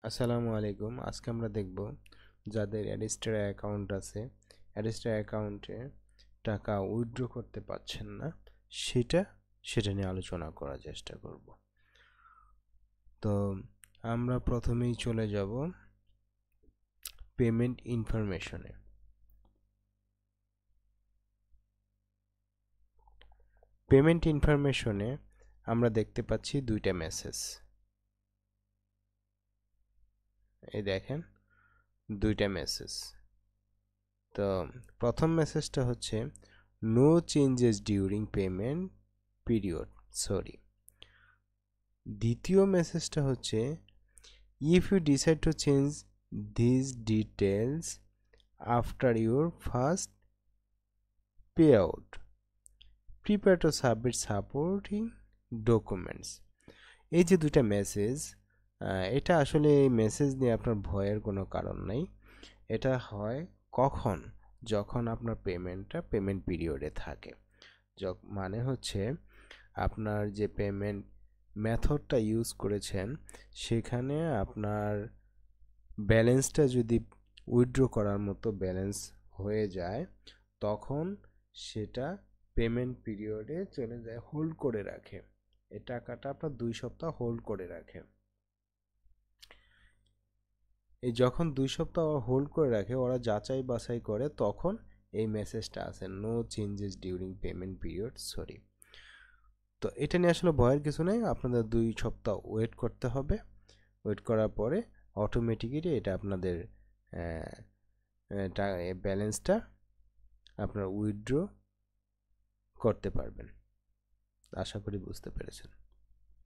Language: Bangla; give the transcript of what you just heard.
আসসালামু আলাইকুম। আজকে আমরা দেখব যাদের অ্যাডিস্টার অ্যাকাউন্ট আছে, অ্যাডিস্টার অ্যাকাউন্টে টাকা উইথড্র করতে পারছেন না, সেটা সেটা নিয়ে আলোচনা করার চেষ্টা করব। তো আমরা প্রথমেই চলে যাব পেমেন্ট ইনফরমেশনে। পেমেন্ট ইনফরমেশনে আমরা দেখতে পাচ্ছি দুইটা মেসেজ। এই দেখেন, দুইটা মেসেজ। তো প্রথম মেসেজটা হচ্ছে no changes during payment period, sorry. দ্বিতীয় মেসেজটা হচ্ছে if you decide to change this details after your first pay out, prepare to submit supporting documents. এই যে দুইটা মেসেজ, এটা আসলে এই মেসেজ নিয়ে আপনার ভয়ের কোনো কারণ নাই। এটা হয় কখন? যখন আপনার পেমেন্টটা পেমেন্ট পিরিয়ডে থাকে। মানে হচ্ছে আপনার যে পেমেন্ট মেথডটা ইউজ করেছেন সেখানে আপনার ব্যালেন্সটা যদি উইথড্র করার মতো ব্যালেন্স হয়ে যায়, তখন সেটা পেমেন্ট পিরিয়ডে চলে যায়, হোল্ড করে রাখে। এই টাকাটা আপনার 2 সপ্তাহ হোল্ড করে রাখে। এই যখন 2 সপ্তাহ হোল্ড করে রাখে, ওরা যাচাই বাছাই করে, তখন এই মেসেজটা আসে no changes during payment period, sorry. তো এটা নিয়ে আসলে ভয়ের কিছু নেই, আপনাদের 2 সপ্তাহ ওয়েট করতে হবে। ওয়েট করার পরে অটোমেটিক্যালি এটা আপনাদের ব্যালেন্সটা আপনারা উইথড্র করতে পারবেন। আশা করি বুঝতে পেরেছেন।